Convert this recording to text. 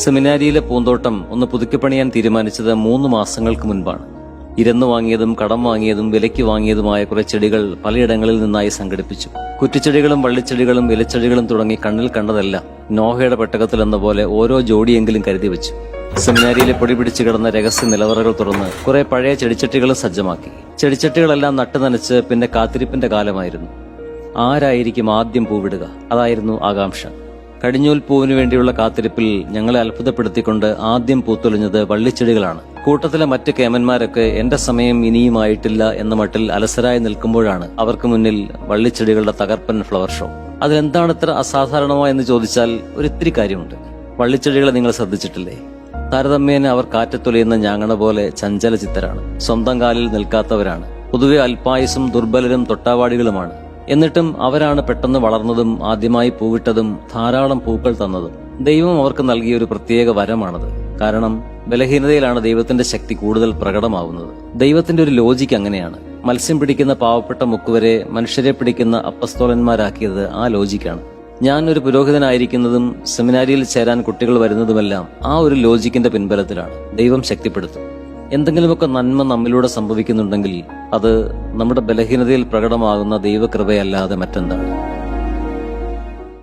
സെമിനാരിയിലെ പൂന്തോട്ടം ഒന്ന് പുതുക്കിപ്പണിയാൻ തീരുമാനിച്ചത് 3 മാസങ്ങൾക്ക് മുൻപാണ്. ഇരന്നു വാങ്ങിയതും കടം വാങ്ങിയതും വിലയ്ക്ക് വാങ്ങിയതുമായ കുറെ ചെടികൾ പലയിടങ്ങളിൽ നിന്നായി സംഘടിപ്പിച്ചു. കുറ്റിച്ചെടികളും വള്ളിച്ചെടികളും ഇലച്ചെടികളും തുടങ്ങി കണ്ണിൽ കണ്ടതെല്ലാം നോഹയുടെ പെട്ടകത്തിൽ എന്ന പോലെ ഓരോ ജോഡിയെങ്കിലും കരുതി വെച്ചു. സെമിനാരിയിലെ പൊടി പിടിച്ചു കിടന്ന രഹസ്യ നിലവറകൾ തുറന്ന് കുറെ പഴയ ചെടിച്ചട്ടികളും സജ്ജമാക്കി. ചെടിച്ചട്ടികളെല്ലാം നട്ടു നനച്ച് പിന്നെ കാത്തിരിപ്പിന്റെ കാലമായിരുന്നു. ആരായിരിക്കും ആദ്യം പൂവിടുക? അതായിരുന്നു ആകാംക്ഷ. കടിഞ്ഞൂൽ പൂവിനു വേണ്ടിയുള്ള കാത്തിരിപ്പിൽ ഞങ്ങളെ അത്ഭുതപ്പെടുത്തിക്കൊണ്ട് ആദ്യം പൂത്തൊളിഞ്ഞത് വള്ളിച്ചെടികളാണ്. കൂട്ടത്തിലെ മറ്റ് കേമന്മാരൊക്കെ എന്റെ സമയം ഇനിയുമായിട്ടില്ല എന്ന മട്ടിൽ അലസരായി നിൽക്കുമ്പോഴാണ് അവർക്ക് മുന്നിൽ വള്ളിച്ചെടികളുടെ തകർപ്പൻ ഫ്ലവർ ഷോ. അതിലെന്താണ് ഇത്ര അസാധാരണമായെന്ന് ചോദിച്ചാൽ ഒരിത്തിരി കാര്യമുണ്ട്. വള്ളിച്ചെടികളെ നിങ്ങൾ ശ്രദ്ധിച്ചിട്ടില്ലേ? താരതമ്യേന അവർ കാറ്റത്തൊലിയുന്ന ഞാങ്ങണ പോലെ ചഞ്ചല ചിത്തരാണ്. സ്വന്തം കാലിൽ നിൽക്കാത്തവരാണ്. പൊതുവെ അല്പായുസും ദുർബലരും തൊട്ടാവാടികളുമാണ്. എന്നിട്ടും അവരാണ് പെട്ടെന്ന് വളർന്നതും ആദ്യമായി പൂവിട്ടതും ധാരാളം പൂക്കൾ തന്നതും. ദൈവം അവർക്ക് നൽകിയ ഒരു പ്രത്യേക വരമാണത്. കാരണം ബലഹീനതയിലാണ് ദൈവത്തിന്റെ ശക്തി കൂടുതൽ പ്രകടമാവുന്നത്. ദൈവത്തിന്റെ ഒരു ലോജിക്ക് അങ്ങനെയാണ്. മത്സ്യം പിടിക്കുന്ന പാവപ്പെട്ട മുക്കുവരെ മനുഷ്യരെ പിടിക്കുന്ന അപ്പസ്തോലന്മാരാക്കിയത് ആ ലോജിക്കാണ്. ഞാൻ ഒരു പുരോഹിതനായിരിക്കുന്നതും സെമിനാരിയിൽ ചേരാൻ കുട്ടികൾ വരുന്നതുമെല്ലാം ആ ഒരു ലോജിക്കിന്റെ പിൻബലത്തിലാണ്. ദൈവം ശക്തിപ്പെടുത്തും. എന്തെങ്കിലുമൊക്കെ നന്മ നമ്മിലൂടെ സംഭവിക്കുന്നുണ്ടെങ്കിൽ അത് നമ്മുടെ ബലഹീനതയിൽ പ്രകടമാകുന്ന ദൈവകൃപയല്ലാതെ മറ്റെന്താണ്?